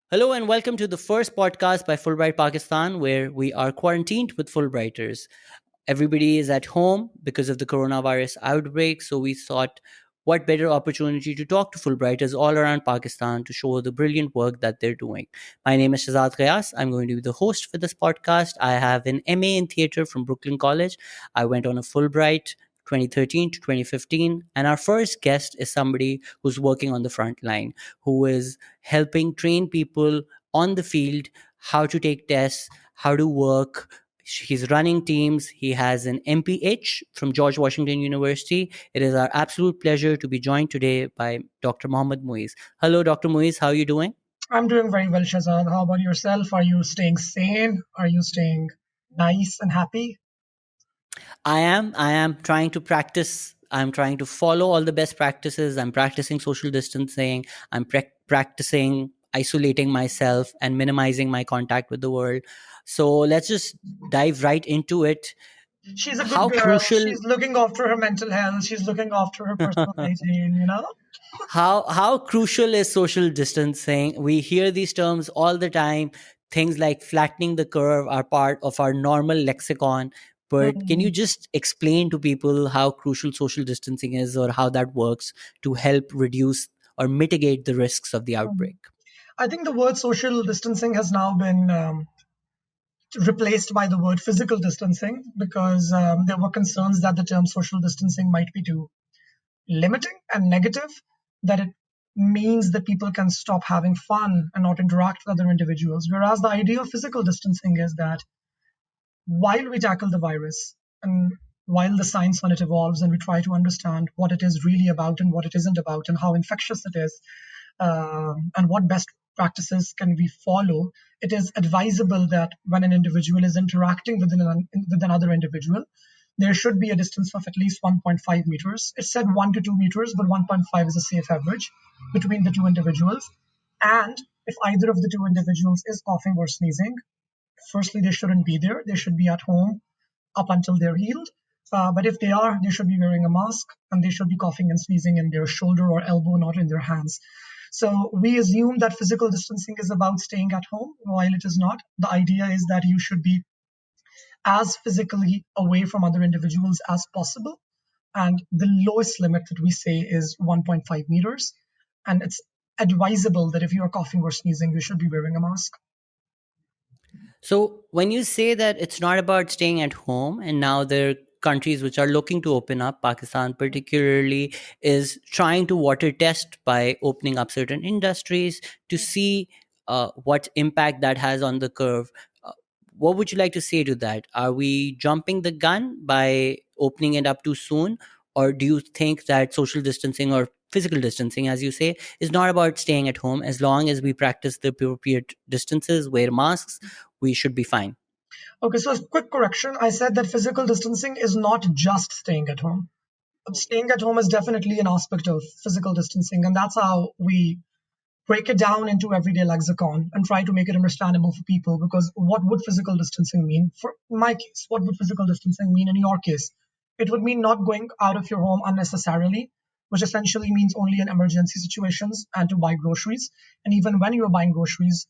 Hello and welcome to the first podcast by Fulbright Pakistan, where we are quarantined with Fulbrighters. Everybody is at home because of the coronavirus outbreak, so we thought what better opportunity to talk to Fulbrighters all around Pakistan to show the brilliant work that they're doing. My name is Shazad Ghayas. I'm going to be the host for this podcast. I have an MA in theatre from Brooklyn College. I went on a Fulbright 2013 to 2015, and our first guest is somebody who's working on the front line, who is helping train people on the field how to take tests, how to work. He's running teams. He has an MPH from George Washington University. It is our absolute pleasure to be joined today by Dr. Mohammed Moiz. Hello, Dr. Moiz. How are you doing? I'm doing very well, Shazad. How about yourself? Are you staying sane? Are you staying nice and happy? I am trying to practice. I'm trying to follow all the best practices. I'm practicing social distancing. I'm practicing isolating myself and minimizing my contact with the world. So let's just dive right into it. She's a good How girl. crucial She's looking after her mental health. She's looking after her personal hygiene. how crucial is social distancing? We hear these terms all the time. Things like flattening the curve are part of our normal lexicon, but can you Hmm. just explain to people how crucial social distancing is or how that works to help reduce or mitigate the risks of the Hmm. outbreak? I think the word social distancing has now been replaced by the word physical distancing because there were concerns that the term social distancing might be too limiting and negative, that it means that people can stop having fun and not interact with other individuals. Whereas the idea of physical distancing is that while we tackle the virus and while the science on it evolves and we try to understand what it is really about and what it isn't about and how infectious it is, and what best practices can we follow, it is advisable that when an individual is interacting with another individual, there should be a distance of at least 1.5 meters. It said 1 to 2 meters, but 1.5 is a safe average between the two individuals. And if either of the two individuals is coughing or sneezing, firstly, they shouldn't be there. They should be at home up until they're healed. But if they are, they should be wearing a mask and they should be coughing and sneezing in their shoulder or elbow, not in their hands. So we assume that physical distancing is about staying at home, while it is not. The idea is that you should be as physically away from other individuals as possible. And the lowest limit that we say is 1.5 meters. And it's advisable that if you are coughing or sneezing, you should be wearing a mask. So when you say that it's not about staying at home, and now there are countries which are looking to open up, Pakistan particularly is trying to water test by opening up certain industries to see what impact that has on the curve. Uh, what would you like to say to that? Are we jumping the gun by opening it up too soon? Or do you think that social distancing or physical distancing, as you say, is not about staying at home? As long as we practice the appropriate distances, wear masks, we should be fine. Okay, so a quick correction. I said that physical distancing is not just staying at home. Staying at home is definitely an aspect of physical distancing, and that's how we break it down into everyday lexicon and try to make it understandable for people. Because what would physical distancing mean? For my case, what would physical distancing mean in your case? It would mean not going out of your home unnecessarily, which essentially means only in emergency situations and to buy groceries. And even when you're buying groceries,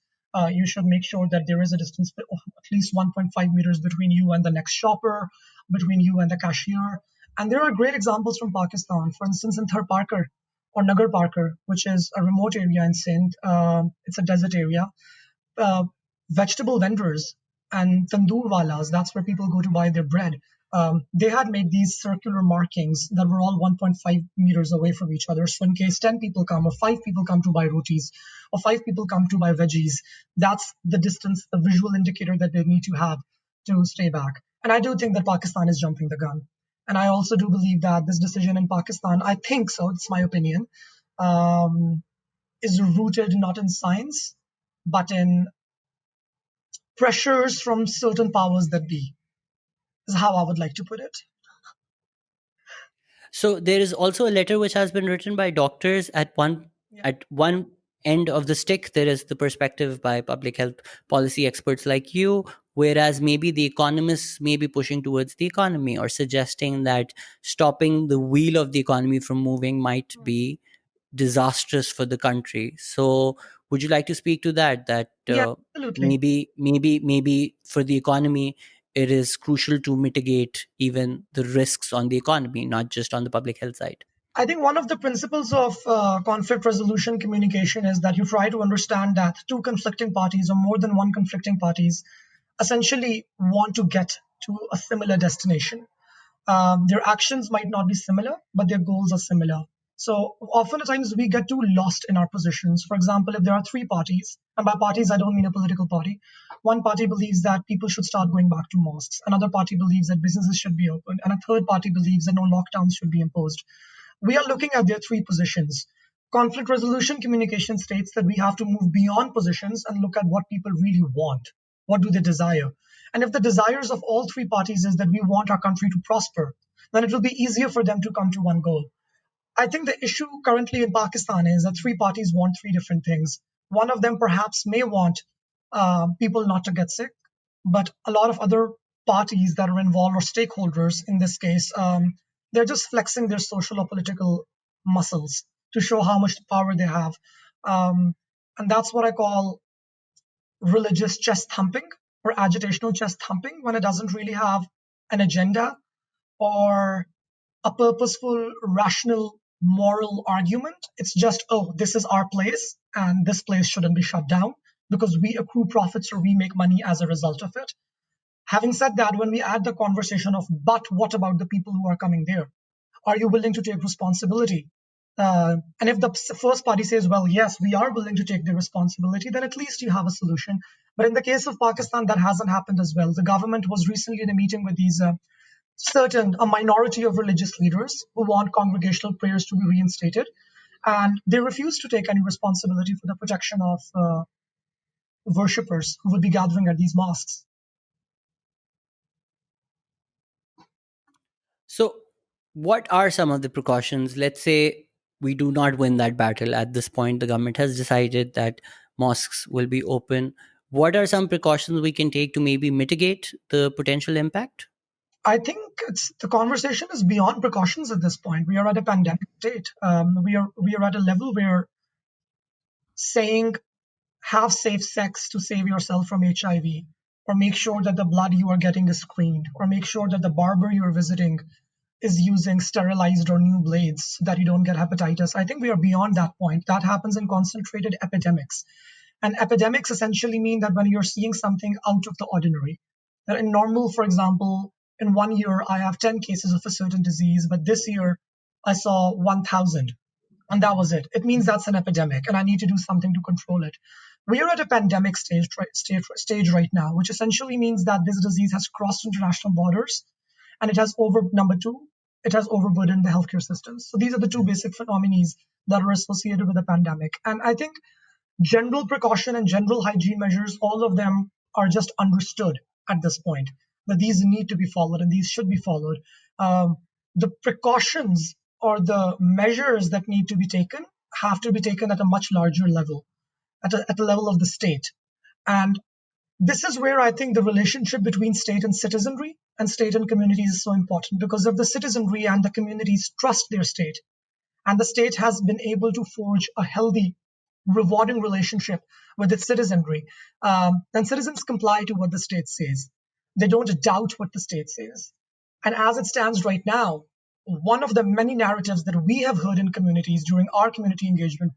you should make sure that there is a distance of at least 1.5 meters between you and the next shopper, between you and the cashier. And there are great examples from Pakistan. For instance, in Thar Parker or Nagar Parker, which is a remote area in Sindh, it's a desert area. Uh, Vegetable vendors and tandoor walas, that's where people go to buy their bread. They had made these circular markings that were all 1.5 meters away from each other. So in case 10 people come or 5 people come to buy rotis or 5 people come to buy veggies, that's the distance, the visual indicator that they need to have to stay back. And I do think that Pakistan is jumping the gun. And I also do believe that this decision in Pakistan, I think so, it's my opinion, um, is rooted not in science, but in pressures from certain powers that be, is how I would like to put it. So there is also a letter which has been written by doctors Yeah. at one end of the stick. There is the perspective by public health policy experts like you, whereas maybe the economists may be pushing towards the economy or suggesting that stopping the wheel of the economy from moving might be disastrous for the country. So would you like to speak to that, that Yeah, absolutely. maybe for the economy it is crucial to mitigate even the risks on the economy, not just on the public health side? I think one of the principles of conflict resolution communication is that you try to understand that two conflicting parties or more than one conflicting parties essentially want to get to a similar destination. Their actions might not be similar, but their goals are similar. So oftentimes we get too lost in our positions. For example, if there are three parties, and by parties I don't mean a political party, one party believes that people should start going back to mosques, another party believes that businesses should be opened, and a third party believes that no lockdowns should be imposed. We are looking at their three positions. Conflict resolution communication states that we have to move beyond positions and look at what people really want. What do they desire? And if the desires of all three parties is that we want our country to prosper, then it will be easier for them to come to one goal. I think the issue currently in Pakistan is that three parties want three different things. One of them perhaps may want people not to get sick, but a lot of other parties that are involved or stakeholders in this case, they're just flexing their social or political muscles to show how much power they have. Um, and that's what I call religious chest thumping or agitational chest thumping when it doesn't really have an agenda or a purposeful, rational, moral argument. It's just, oh, this is our place and this place shouldn't be shut down because we accrue profits or we make money as a result of it. Having said that, when we add the conversation of, but what about the people who are coming there? Are you willing to take responsibility? And if the first party says, well, yes, we are willing to take the responsibility, then at least you have a solution. But in the case of Pakistan, that hasn't happened as well. The government was recently in a meeting with these a minority of religious leaders who want congregational prayers to be reinstated, and they refuse to take any responsibility for the protection of worshippers who will be gathering at these mosques. So what are some of the precautions? Let's say we do not win that battle. At this point the government has decided that mosques will be open. What are some precautions we can take to maybe mitigate the potential impact? I think the conversation is beyond precautions at this point. We are at a pandemic state. We are at a level where saying have safe sex to save yourself from HIV, or make sure that the blood you are getting is screened, or make sure that the barber you're visiting is using sterilized or new blades so that you don't get hepatitis. I think we are beyond that point. That happens in concentrated epidemics. And epidemics essentially mean that when you're seeing something out of the ordinary, that in normal, for example, in 1 year, I have 10 cases of a certain disease, but this year I saw 1,000 and that was it. It means that's an epidemic, and I need to do something to control it. We are at a pandemic stage right now, which essentially means that this disease has crossed international borders, and it has number two, it has overburdened the healthcare systems. So these are the two basic phenomena that are associated with the pandemic. And I think general precaution and general hygiene measures, all of them are just understood at this point that these need to be followed and these should be followed. Um, the precautions or the measures that need to be taken have to be taken at a much larger level, at the level of the state. And this is where I think the relationship between state and citizenry and state and communities is so important, because if the citizenry and the communities trust their state, and the state has been able to forge a healthy, rewarding relationship with its citizenry, then citizens comply to what the state says. They don't doubt what the state says. And as it stands right now, one of the many narratives that we have heard in communities during our community engagement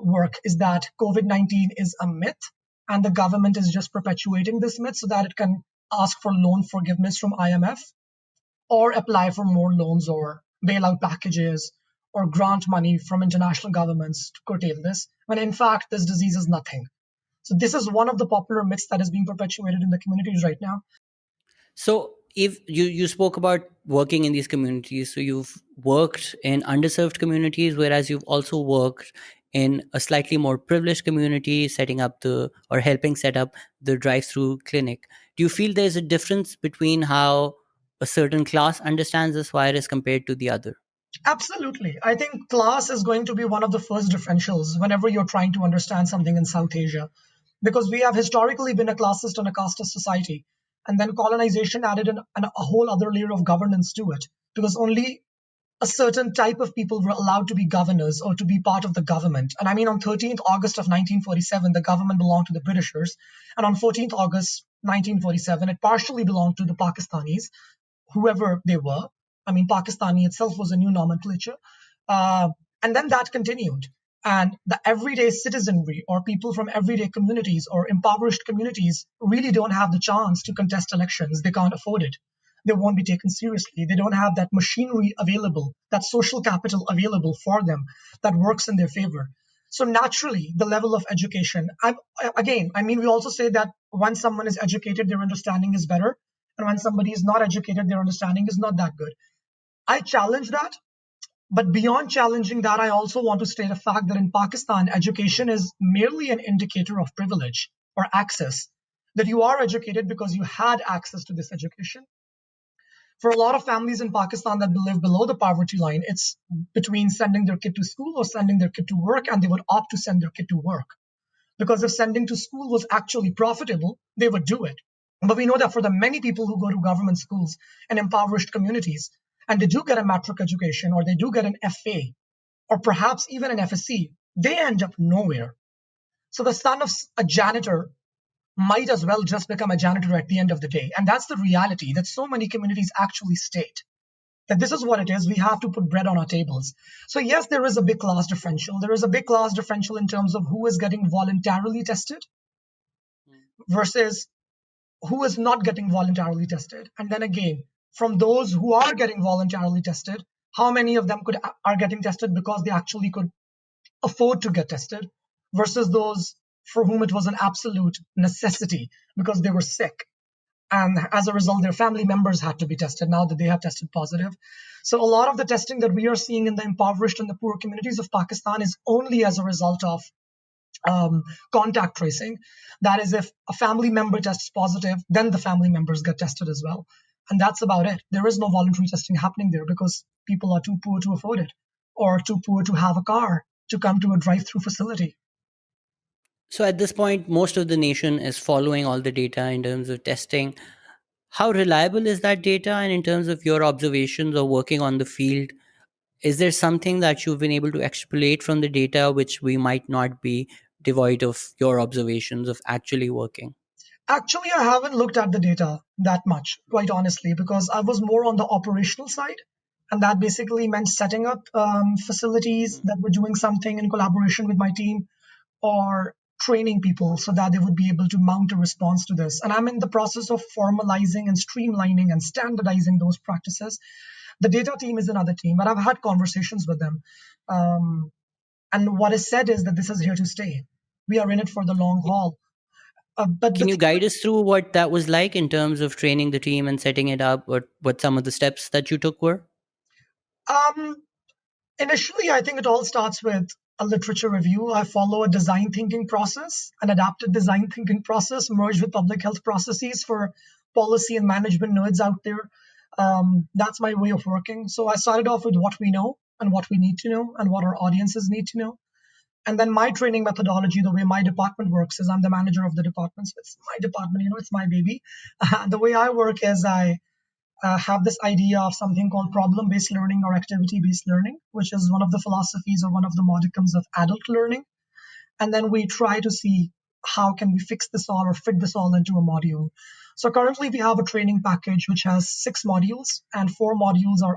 work is that COVID 19 is a myth, and the government is just perpetuating this myth so that it can ask for loan forgiveness from IMF or apply for more loans or bailout packages or grant money from international governments to curtail this, when in fact this disease is nothing. So this is one of the popular myths that is being perpetuated in the communities right now. So if you spoke about working in these communities, so you've worked in underserved communities, whereas you've also worked in a slightly more privileged community, setting up the or helping set up the drive-through clinic. Do you feel there's a difference between how a certain class understands this virus compared to the other? Absolutely. I think class is going to be one of the first differentials whenever you're trying to understand something in South Asia, because we have historically been a classist and a casteist society. And then colonization added a whole other layer of governance to it, because only a certain type of people were allowed to be governors or to be part of the government. And I mean, on 13th August of 1947, the government belonged to the Britishers. And on 14th August 1947, it partially belonged to the Pakistanis, whoever they were. I mean, Pakistani itself was a new nomenclature. Uh, and then that continued. And the everyday citizenry or people from everyday communities or impoverished communities really don't have the chance to contest elections. They can't afford it. They won't be taken seriously. They don't have that machinery available, that social capital available for them that works in their favor. So naturally, the level of education, again, I mean, we also say that when someone is educated, their understanding is better. And when somebody is not educated, their understanding is not that good. I challenge that. But beyond challenging that, I also want to state a fact that in Pakistan, education is merely an indicator of privilege or access. That you are educated because you had access to this education. For a lot of families in Pakistan that live below the poverty line, it's between sending their kid to school or sending their kid to work, and they would opt to send their kid to work. Because if sending to school was actually profitable, they would do it. But we know that for the many people who go to government schools and impoverished communities, and they do get a matric education or they do get an FA or perhaps even an FSC, they end up nowhere. So the son of a janitor might as well just become a janitor at the end of the day. And that's the reality that so many communities actually state that this is what it is. We have to put bread on our tables. So, yes, there is a big class differential. There is a big class differential in terms of who is getting voluntarily tested versus who is not getting voluntarily tested. And then again, from those who are getting voluntarily tested, how many of them are getting tested because they actually could afford to get tested versus those for whom it was an absolute necessity because they were sick. And as a result, their family members had to be tested now that they have tested positive. So a lot of the testing that we are seeing in the impoverished and the poor communities of Pakistan is only as a result of contact tracing. That is, if a family member tests positive, then the family members get tested as well. And that's about it. There is no voluntary testing happening there because people are too poor to afford it or too poor to have a car to come to a drive-through facility. So at this point, most of the nation is following all the data in terms of testing. How reliable is that data? And in terms of your observations or working on the field, is there something that you've been able to extrapolate from the data which we might not be devoid of your observations of actually working? Actually, I haven't looked at the data that much, quite honestly, because I was more on the operational side. And that basically meant setting up facilities that were doing something in collaboration with my team or training people so that they would be able to mount a response to this. And I'm in the process of formalizing and streamlining and standardizing those practices. The data team is another team, but I've had conversations with them. Um, and what is said is that this is here to stay. We are in it for the long haul. But the Can you thing guide us through what that was like in terms of training the team and setting it up? What some of the steps that you took were? um, initially, I think it all starts with a literature review. I follow a design thinking process, an adaptive design thinking process merged with public health processes for policy and management nerds out there. That's my way of working. So I started off with what we know and what we need to know and what our audiences need to know. And then my training methodology, the way my department works, is I'm the manager of the department. So it's my department, it's my baby. The way I work is I have this idea of something called problem-based learning or activity-based learning, which is one of the philosophies or one of the modicums of adult learning. And then we try to see how can we fix this all or fit this all into a module. So currently we have a training package which has 6 modules, and 4 modules are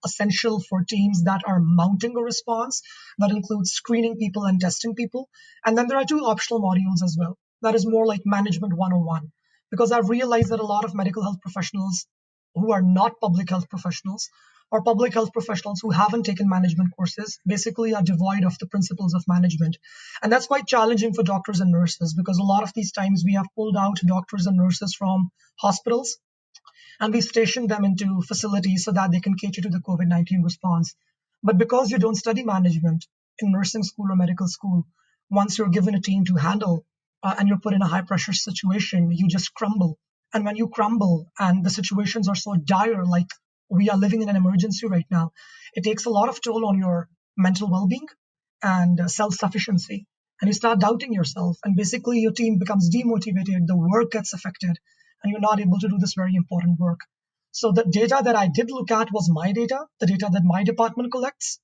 essential for teams that are mounting a response. That includes screening people and testing people. And then there are 2 optional modules as well. That is more like management 101, because I've realized that a lot of medical health professionals who are not public health professionals or public health professionals who haven't taken management courses basically are devoid of the principles of management. And that's quite challenging for doctors and nurses because a lot of these times we have pulled out doctors and nurses from hospitals and we stationed them into facilities so that they can cater to the COVID-19 response. But because you don't study management in nursing school or medical school, once you're given a team to handle and you're put in a high pressure situation, you just crumble. And when you crumble and the situations are so dire, like we are living in an emergency right now, it takes a lot of toll on your mental well being and self sufficiency. And you start doubting yourself, and basically your team becomes demotivated, the work gets affected, and you're not able to do this very important work. So the data that I did look at was my data, the data that my department collects.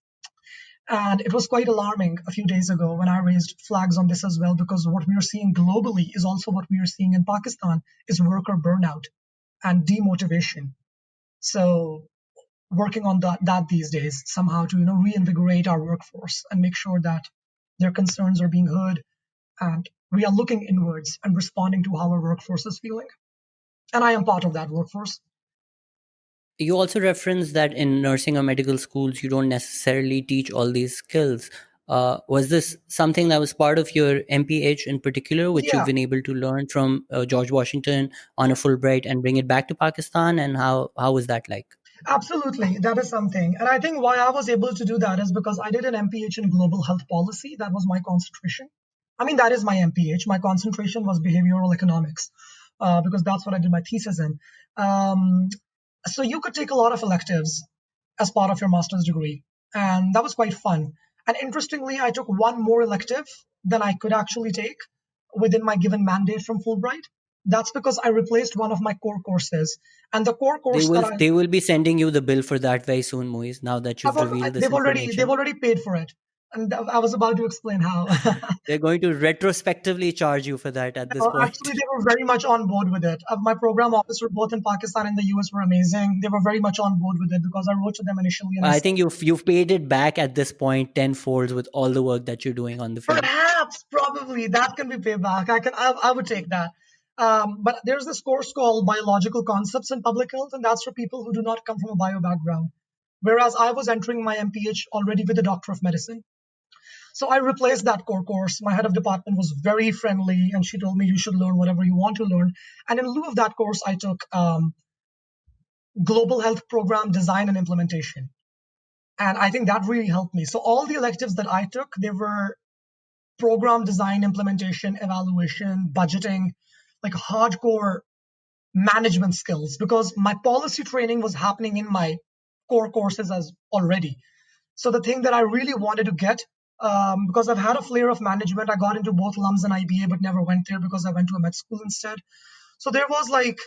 And it was quite alarming a few days ago when I raised flags on this as well, because what we are seeing globally is also what we are seeing in Pakistan is worker burnout and demotivation. So working on that these days somehow to reinvigorate our workforce and make sure that their concerns are being heard, and we are looking inwards and responding to how our workforce is feeling. And I am part of that workforce. You also referenced that in nursing or medical schools, you don't necessarily teach all these skills. Was this something that was part of your MPH in particular, which you've Yeah, been able to learn from George Washington on a Fulbright and bring it back to Pakistan? And how was that like? absolutely. That is something. And I think why I was able to do that is because I did an MPH in global health policy. That was my concentration. I mean, that is my MPH. My concentration was behavioral economics, because that's what I did my thesis in. Um, so you could take a lot of electives as part of your master's degree, and that was quite fun. And interestingly, I took one more elective than I could actually take within my given mandate from Fulbright. That's because I replaced one of my core courses, and the core They course that will they will be sending you the bill for that very soon, Moiz. Now that you've revealed this they've information, already paid for it, and I was about to explain how. they're going to retrospectively charge you for that at this point. Actually, they were very much on board with it. My program officer, both in Pakistan and the US, were amazing. They were very much on board with it because I wrote to them initially and I I said, think you've paid it back at this point tenfold with all the work that you're doing on the field. perhaps, probably that can be payback. I would take that. But there's this course called Biological Concepts in Public Health, and that's for people who do not come from a bio background. Whereas I was entering my MPH already with a Doctor of Medicine. So I replaced that core course. My head of department was very friendly, and she told me you should learn whatever you want to learn. And in lieu of that course, I took global health program design and implementation. And I think that really helped me. So all the electives that I took, they were program design, implementation, evaluation, budgeting, like hardcore management skills, because my policy training was happening in my core courses as already. So the thing that I really wanted to get, because I've had a flair of management, I got into both LUMS and IBA, but never went there because I went to a med school instead. So there was like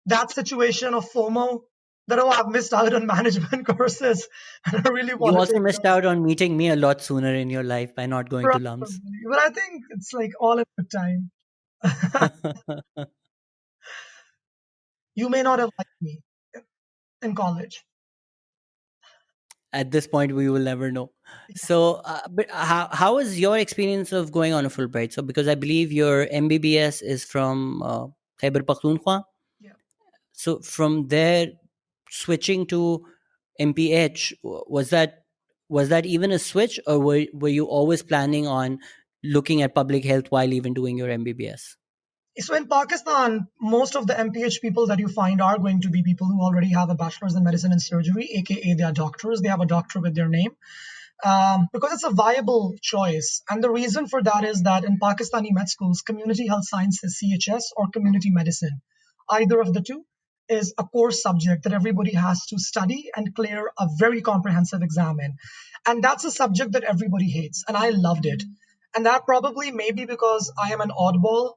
that situation of FOMO that, oh, I've missed out on management courses and I really You want to also take missed them. out on meeting me a lot sooner in your life by not going to LUMS. Probably. But I think it's like all in good time. You may not have liked me in college. At this point, we will never know. So, but how was your experience of going on a Fulbright? So, because I believe your MBBS is from Khyber Pakhtunkhwa. Yeah. So, from there, switching to MPH, was that even a switch, or were you always planning on looking at public health while even doing your MBBS? So in Pakistan, most of the MPH people that you find are going to be people who already have a bachelor's in medicine and surgery, aka they are doctors. They have a doctor with their name, because it's a viable choice. And the reason for that is that in Pakistani med schools, community health sciences, CHS, or community medicine, either of the two, is a core subject that everybody has to study and clear a very comprehensive exam in. And that's a subject that everybody hates. And I loved it. And that probably maybe because I am an oddball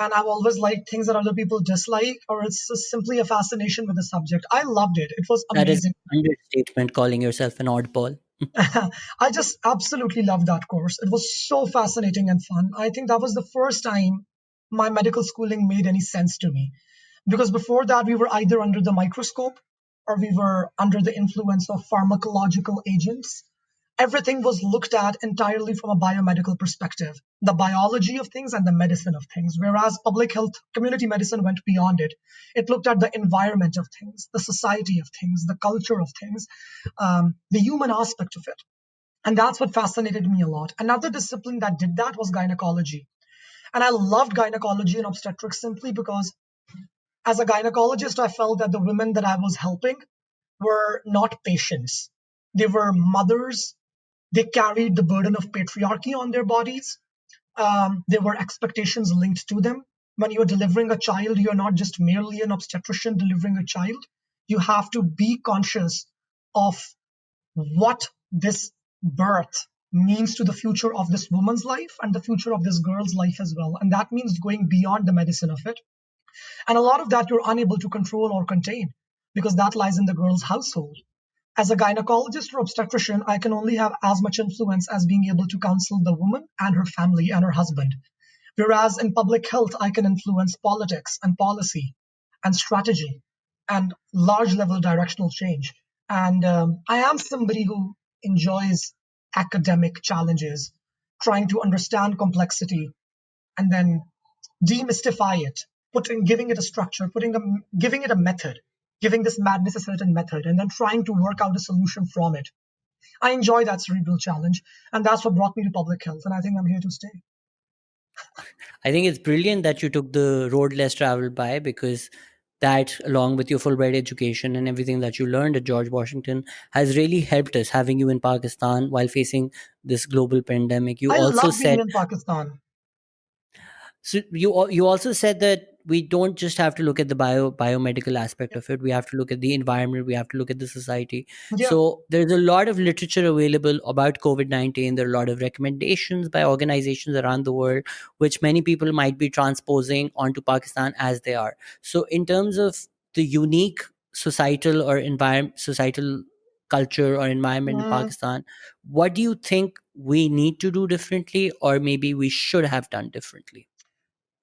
and I've always liked things that other people dislike, or it's just simply a fascination with the subject. I loved it. It was That is amazing. an understatement calling yourself an oddball. I just absolutely loved that course. It was so fascinating and fun. I think that was the first time my medical schooling made any sense to me. Because before that, we were either under the microscope or we were under the influence of pharmacological agents. Everything was looked at entirely from a biomedical perspective, the biology of things and the medicine of things. Whereas public health, community medicine went beyond it. It looked at the environment of things, the society of things, the culture of things, the human aspect of it. And that's what fascinated me a lot. Another discipline that did that was gynecology. And I loved gynecology and obstetrics simply because as a gynecologist, I felt that the women that I was helping were not patients. They were mothers. They carried the burden of patriarchy on their bodies. There were expectations linked to them. When you're delivering a child, you're not just merely an obstetrician delivering a child. You have to be conscious of what this birth means to the future of this woman's life and the future of this girl's life as well. And that means going beyond the medicine of it. And a lot of that you're unable to control or contain. because that lies in the girl's household. As a gynecologist or obstetrician, I can only have as much influence as being able to counsel the woman and her family and her husband. Whereas in public health, I can influence politics and policy and strategy and large level directional change. And I am somebody who enjoys academic challenges, trying to understand complexity and then demystify it, giving it a structure, giving it a method, giving this madness a certain method, and then trying to work out a solution from it. I enjoy that cerebral challenge, and that's what brought me to public health, and I think I'm here to stay. I think it's brilliant that you took the road less traveled by, because that, along with your Fulbright education and everything that you learned at George Washington, has really helped us having you in Pakistan while facing this global pandemic. You I also love being said, in Pakistan. so you also said that we don't just have to look at the biomedical aspect of it. We have to look at the environment. We have to look at the society. Yeah. So there's a lot of literature available about COVID-19. There are a lot of recommendations by organizations around the world, which many people might be transposing onto Pakistan as they are. So in terms of the unique societal culture or environment in Mm. Pakistan, what do you think we need to do differently, or maybe we should have done differently?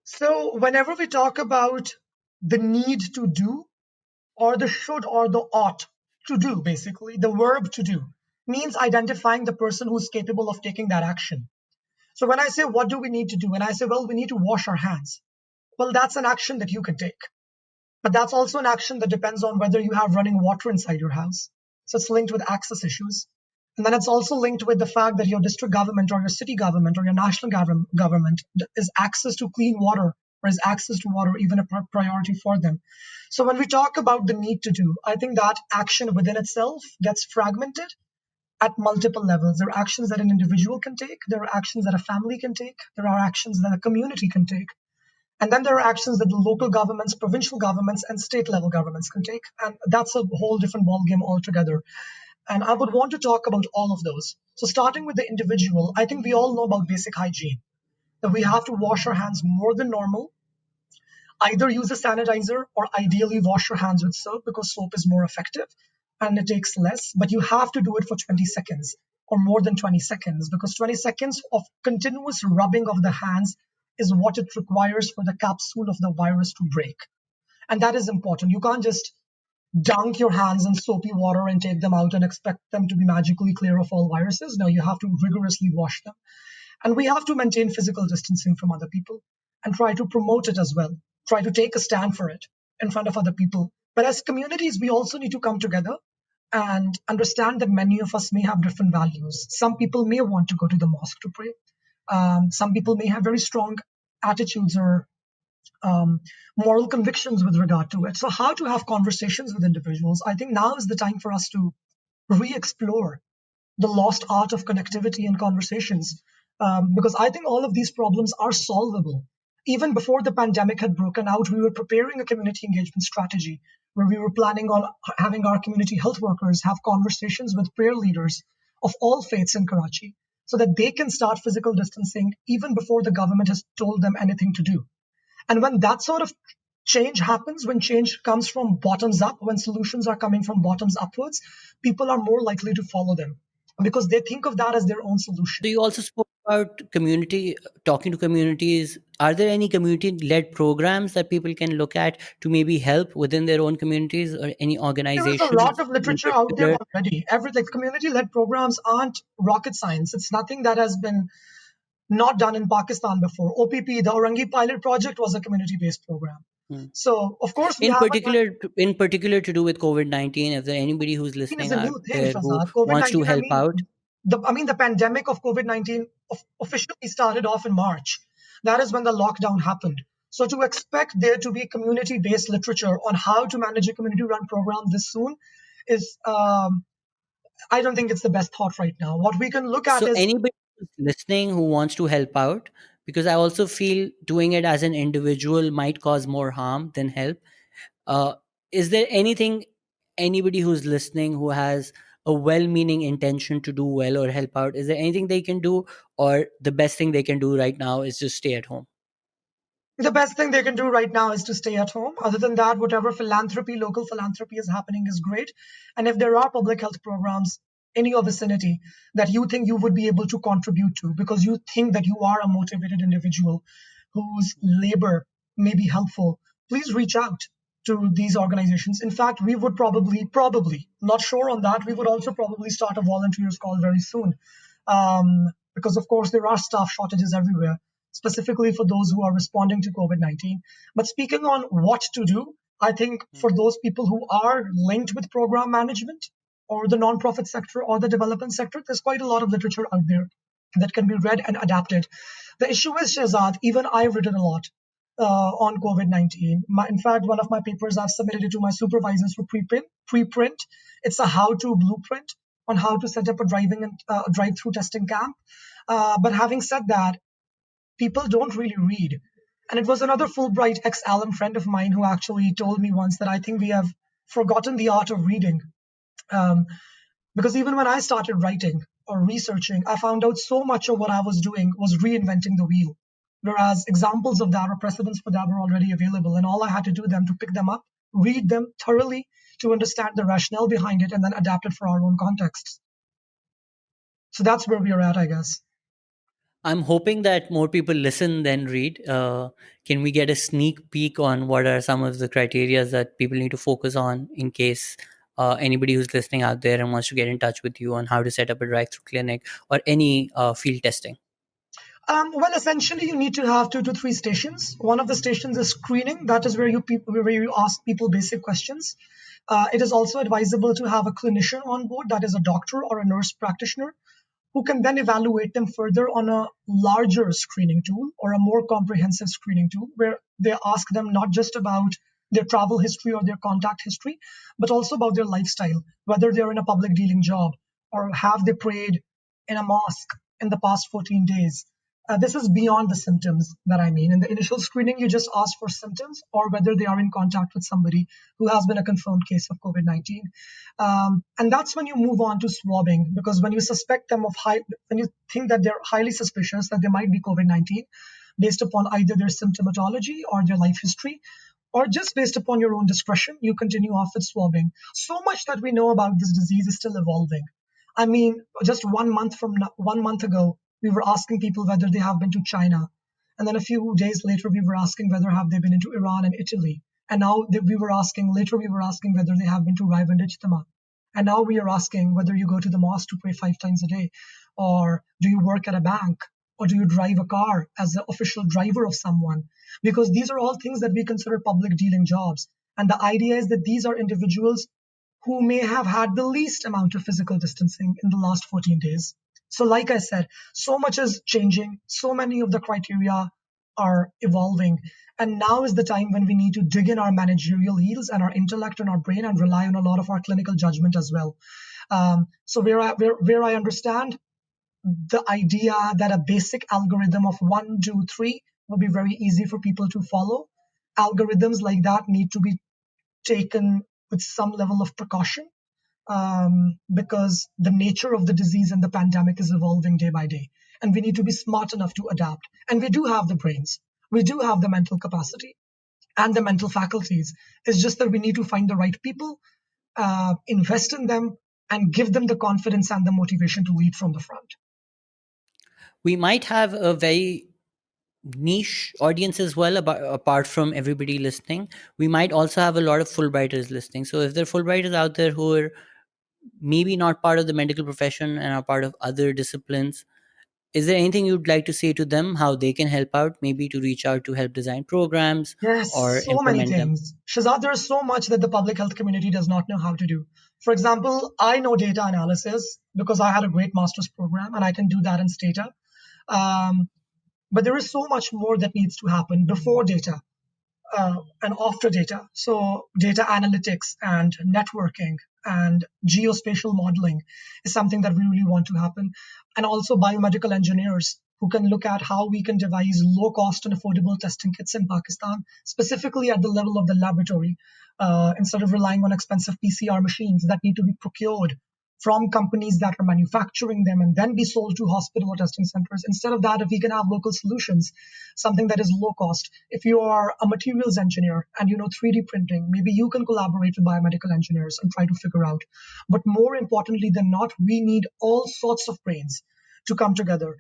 So whenever we talk about the need to do, or the should or the ought to do, basically, the verb to do means identifying the person who's capable of taking that action. So when I say, what do we need to do? And I say, well, we need to wash our hands. Well, that's an action that you can take. But that's also an action that depends on whether you have running water inside your house. So it's linked with access issues. And then it's also linked with the fact that your district government or your city government or your national government is access to clean water, or is access to water even a priority for them. So when we talk about the need to do, I think that action within itself gets fragmented at multiple levels. There are actions that an individual can take, there are actions that a family can take, there are actions that a community can take. And then there are actions that the local governments, provincial governments, and state level governments can take. And that's a whole different ballgame altogether. And I would want to talk about all of those. So, starting with the individual, I think we all know about basic hygiene, that we have to wash our hands more than normal, either use a sanitizer or ideally wash your hands with soap, because soap is more effective and it takes less. But you have to do it for 20 seconds or more than 20 seconds, because 20 seconds of continuous rubbing of the hands is what it requires for the capsule of the virus to break. And that is important. You can't just dunk your hands in soapy water and take them out and expect them to be magically clear of all viruses. No, you have to rigorously wash them. And we have to maintain physical distancing from other people and try to promote it as well, try to take a stand for it in front of other people. But as communities, we also need to come together and understand that many of us may have different values. Some people may want to go to the mosque to pray. Some people may have very strong attitudes or moral convictions with regard to it. So, how to have conversations with individuals? I think now is the time for us to re explore the lost art of connectivity and conversations, because I think all of these problems are solvable. Even before the pandemic had broken out, we were preparing a community engagement strategy where we were planning on having our community health workers have conversations with prayer leaders of all faiths in Karachi so that they can start physical distancing even before the government has told them anything to do. And when that sort of change happens, when change comes from bottoms up, when solutions are coming from bottoms upwards, people are more likely to follow them because they think of that as their own solution. So you also spoke about community, talking to communities. Are there any community-led programs that people can look at to maybe help within their own communities, or any There is a lot organizations of in literature out there particular? already. Every like community-led programs aren't rocket science. It's nothing that has been not done in Pakistan before. OPP, the Orangi pilot project, was a community-based program. Hmm. So of course we In have particular, to do with COVID-19, if there anybody who's is listening a out new thing, there who Fazad. COVID wants to 19. help out, The pandemic of COVID 19 officially started off in March. That is when the lockdown happened. So to expect there to be community based literature on how to manage a community run program this soon is, I don't think it's the best thought right now. What we can look at so is anybody who's listening who wants to help out, because I also feel doing it as an individual might cause more harm than help. Uh, is there anything, anybody who's listening who has a well-meaning intention to do well or help out, is there anything they can do, or the best thing they can do right now is just stay at home? The best thing they can do right now is to stay at home. Other than that, whatever philanthropy, local philanthropy is happening is great. And if there are public health programs in your vicinity that you think you would be able to contribute to because you think that you are a motivated individual whose labor may be helpful, please reach out to these organizations. In fact, we would probably, not sure on that, we would also probably start a volunteers call very soon. Because, of course, there are staff shortages everywhere, specifically for those who are responding to COVID 19. But speaking on what to do, I think for those people who are linked with program management or the nonprofit sector or the development sector, there's quite a lot of literature out there that can be read and adapted. The issue is, Shahzad, even I've written a lot on COVID 19. In fact, one of my papers, I've submitted it to my supervisors for preprint. It's a how to blueprint on how to set up a drive-through testing camp. But having said that, people don't really read. And it was another Fulbright ex-alum friend of mine who actually told me once that I think we have forgotten the art of reading. Um, because even when I started writing or researching, I found out so much of what I was doing was reinventing the wheel. Whereas examples of that or precedents for that were already available. And all I had to do them to pick them up, read them thoroughly to understand the rationale behind it, and then adapt it for our own contexts. So that's where we are at, I guess. I'm hoping that more people listen than read. Can we get a sneak peek on what are some of the criteria that people need to focus on in case anybody who's listening out there and wants to get in touch with you on how to set up a drive-through clinic or any field testing? Well, essentially, you need to have 2 to 3 stations. One of the stations is screening. That is where you ask people basic questions. It is also advisable to have a clinician on board, that is a doctor or a nurse practitioner, who can then evaluate them further on a larger screening tool or a more comprehensive screening tool, where they ask them not just about their travel history or their contact history, but also about their lifestyle, whether they're in a public dealing job or have they prayed in a mosque in the past 14 days. This is beyond the symptoms that I mean. In the initial screening, you just ask for symptoms or whether they are in contact with somebody who has been a confirmed case of COVID 19. And that's when you move on to swabbing, because when you suspect them when you think that they're highly suspicious that they might be COVID 19, based upon either their symptomatology or their life history, or just based upon your own discretion, you continue off with swabbing. So much that we know about this disease is still evolving. I mean, just 1 month ago, we were asking people whether they have been to China, and then a few days later, we were asking whether have they been into Iran and Italy, and now we were asking whether they have been to Raiv and Ijtima, and now we are asking whether you go to the mosque to pray 5 times a day, or do you work at a bank, or do you drive a car as the official driver of someone? Because these are all things that we consider public dealing jobs. And the idea is that these are individuals who may have had the least amount of physical distancing in the last 14 days. So, like I said, so much is changing, so many of the criteria are evolving. And now is the time when we need to dig in our managerial heels and our intellect and our brain and rely on a lot of our clinical judgment as well. So, where I understand the idea that a basic algorithm of 1, 2, 3 will be very easy for people to follow, algorithms like that need to be taken with some level of precaution, because the nature of the disease and the pandemic is evolving day by day. And we need to be smart enough to adapt. And we do have the brains, we do have the mental capacity and the mental faculties. It's just that we need to find the right people, invest in them, and give them the confidence and the motivation to lead from the front. We might have a very niche audience as well, apart from everybody listening. We might also have a lot of Fulbrighters listening. So if there are Fulbrighters out there who are maybe not part of the medical profession and are part of other disciplines, is there anything you'd like to say to them, how they can help out, maybe to reach out to help design programs or Yes, so many implement them? things. Shazad, there is so much that the public health community does not know how to do. For example, I know data analysis because I had a great master's program and I can do that in Stata. Um, but there is so much more that needs to happen before data, and after data. So, data analytics and networking and geospatial modeling is something that we really want to happen. And also, biomedical engineers who can look at how we can devise low cost and affordable testing kits in Pakistan, specifically at the level of the laboratory, instead of relying on expensive PCR machines that need to be procured from companies that are manufacturing them and then be sold to hospital or testing centers. Instead of that, if we can have local solutions, something that is low cost. If you are a materials engineer and you know 3D printing, maybe you can collaborate with biomedical engineers and try to figure out. But more importantly than not, we need all sorts of brains to come together.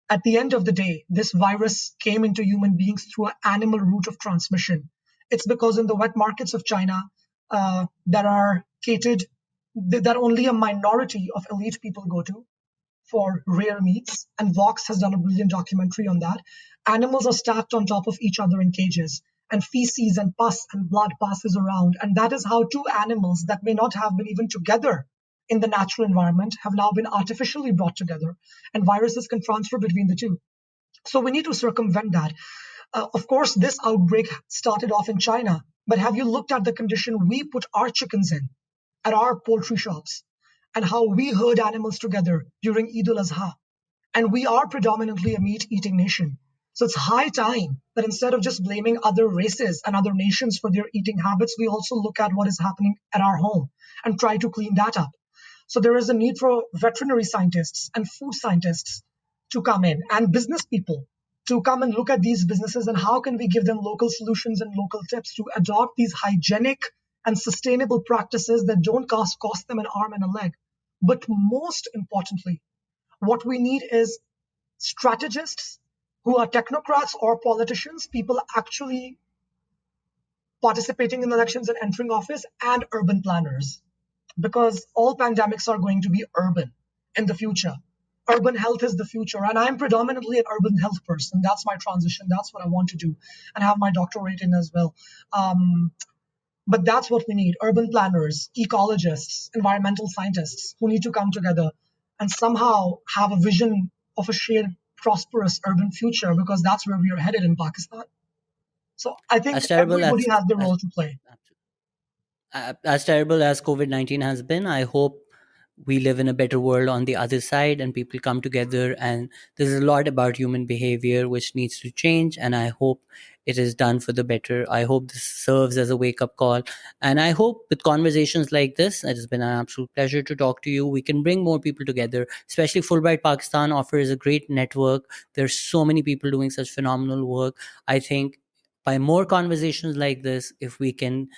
At the end of the day, this virus came into human beings through an animal route of transmission. It's because in the wet markets of China, that are catered, that only a minority of elite people go to for rare meats. And Vox has done a brilliant documentary on that. Animals are stacked on top of each other in cages, and feces and pus and blood passes around. And that is how two animals that may not have been even together in the natural environment have now been artificially brought together. And viruses can transfer between the two. So we need to circumvent that. Of course, this outbreak started off in China, but have you looked at the condition we put our chickens in at our poultry shops and how we herd animals together during Eid al-Azha? And we are predominantly a meat eating nation. So it's high time that instead of just blaming other races and other nations for their eating habits, we also look at what is happening at our home and try to clean that up. So there is a need for veterinary scientists and food scientists to come in and business people to come and look at these businesses and how can we give them local solutions and local tips to adopt these hygienic and sustainable practices that don't cost them an arm and a leg. But most importantly, what we need is strategists who are technocrats or politicians, people actually participating in elections and entering office, and urban planners, because all pandemics are going to be urban in the future. Urban health is the future. And I'm predominantly an urban health person. That's my transition. That's what I want to do and have my doctorate in as well. But that's what we need: urban planners, ecologists, environmental scientists who need to come together and somehow have a vision of a shared, prosperous urban future, because that's where we are headed in Pakistan. So I think As terrible everybody has the as role to play. as terrible as COVID-19 has been, I hope we live in a better world on the other side and people come together. And there's a lot about human behavior which needs to change. And I hope it is done for the better. I hope this serves as a wake up call. And I hope with conversations like this, it has been an absolute pleasure to talk to you. We can bring more people together, especially Fulbright Pakistan offers a great network. There's so many people doing such phenomenal work. I think by more conversations like this, if we can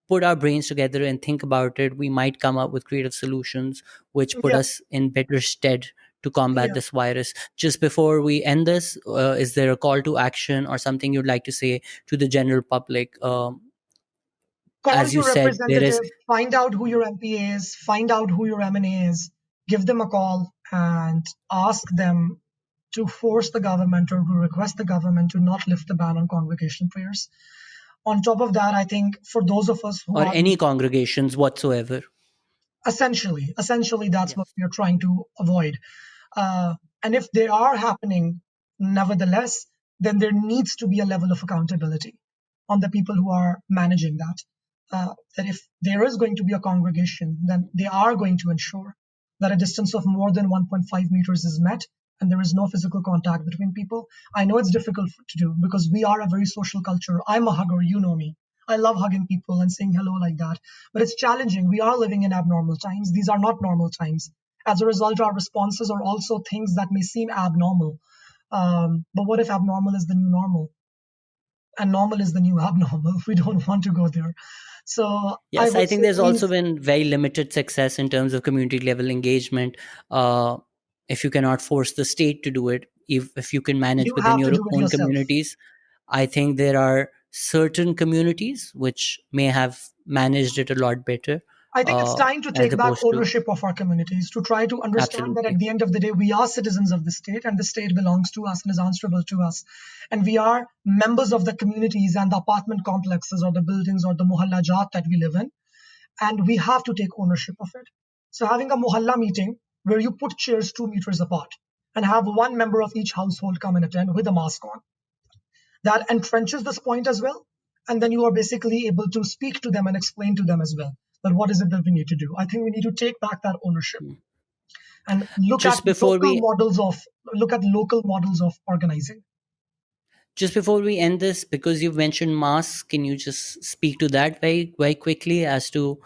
put our brains together and think about it, we might come up with creative solutions which put Yeah, us in better stead to combat yeah. this virus. Just before we end this, is there a call to action or something you'd like to say to the general public? Call As you your said, there is representative, find out who your MP is, find out who your MNA is, give them a call and ask them to force the government or to request the government to not lift the ban on congregational prayers. On top of that, I think for those of us who or are any congregations whatsoever. essentially that's what Yes. we are trying to avoid. And if they are happening, nevertheless, then there needs to be a level of accountability on the people who are managing that. That if there is going to be a congregation, then they are going to ensure that a distance of more than 1.5 meters is met and there is no physical contact between people. I know it's difficult to do because we are a very social culture. I'm a hugger, you know me. I love hugging people and saying hello like that. But it's challenging. We are living in abnormal times. These are not normal times. As a result, our responses are also things that may seem abnormal. But what if abnormal is the new normal? And normal is the new abnormal. We don't want to go there. So I Yes, I would think say, there's also please, been very limited success in terms of community level engagement. Uh, if you cannot force the state to do it, if you can manage you within have to your do it own yourself. communities, I think there are certain communities which may have managed it a lot better, I think it's time to as take back opposed to ownership of our communities, to try to understand that at absolutely. the end of the day, we are citizens of the state and the state belongs to us and is answerable to us. And we are members of the communities and the apartment complexes or the buildings or the muhallajat that we live in. And we have to take ownership of it. So having a muhalla meeting where you put chairs 2 meters apart and have one member of each household come and attend with a mask on, that entrenches this point as well. And then you are basically able to speak to them and explain to them as well that what is it that we need to do. I think we need to take back that ownership and Just before we look at local models of organizing. just before we end this, because you've mentioned masks, can you just speak to that very very quickly as to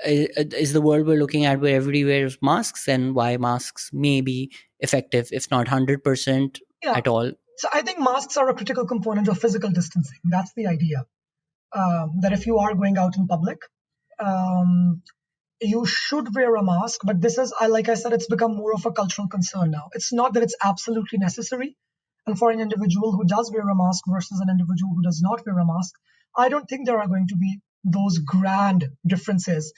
is the world we're looking at where everybody wears masks, and why masks may be effective, if not 100% Yeah. at all. So I think masks are a critical component of physical distancing. That's the idea. That if you are going out in public, um, you should wear a mask. But this is, like I said, it's become more of a cultural concern now. It's not that it's absolutely necessary. And for an individual who does wear a mask versus an individual who does not wear a mask, I don't think there are going to be those grand differences.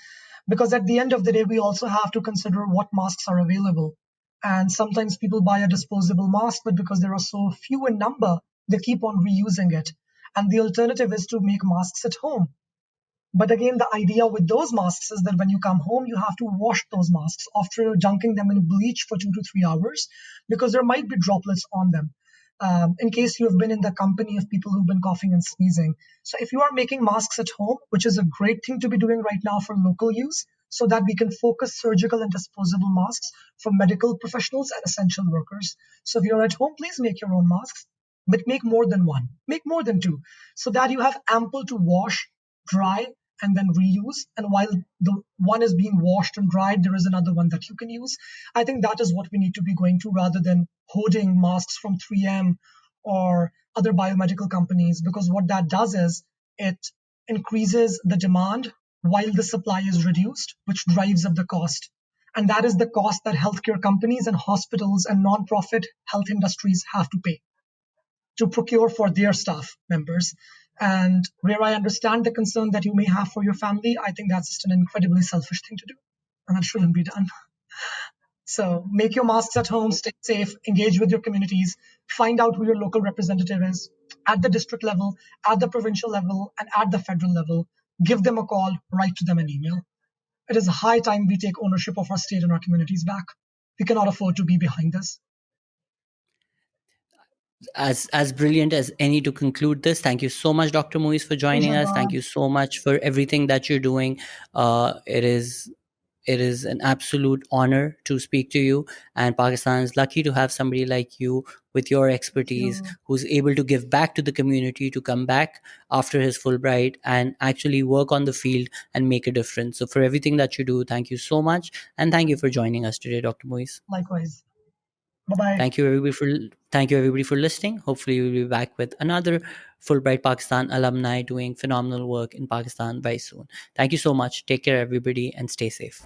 Because at the end of the day, we also have to consider what masks are available. And sometimes people buy a disposable mask, but because there are so few in number, they keep on reusing it. And the alternative is to make masks at home. But again, the idea with those masks is that when you come home, you have to wash those masks after dunking them in bleach for 2 to 3 hours, because there might be droplets on them. In case you have been in the company of people who've been coughing and sneezing. So if you are making masks at home, which is a great thing to be doing right now for local use, so that we can focus surgical and disposable masks for medical professionals and essential workers. So if you're at home, please make your own masks, but make more than one, make more than two, so that you have ample to wash, dry, and then reuse. And while the one is being washed and dried, there is another one that you can use. I think that is what we need to be going to, rather than hoarding masks from 3M or other biomedical companies, because what that does is it increases the demand while the supply is reduced, which drives up the cost. And that is the cost that healthcare companies and hospitals and nonprofit health industries have to pay to procure for their staff members. And where I understand the concern that you may have for your family, I think that's just an incredibly selfish thing to do. And that shouldn't be done. So make your masks at home, stay safe, engage with your communities, find out who your local representative is at the district level, at the provincial level, and at the federal level. Give them a call, write to them an email. It is high time we take ownership of our state and our communities back. We cannot afford to be behind this. As brilliant as any to conclude this. Thank you so much, Dr. Moiz, for joining us. Thank you so much for everything that you're doing. It is an absolute honor to speak to you, and Pakistan is lucky to have somebody like you with your Thank expertise, you. who's able to give back to the community, to come back after his Fulbright and actually work on the field and make a difference. So for everything that you do, thank you so much, and thank you for joining us today, Dr. Moiz. Likewise. Bye bye. Thank you everybody for listening. Hopefully we'll be back with another Fulbright Pakistan alumni doing phenomenal work in Pakistan very soon. Thank you so much. Take care, everybody, and stay safe.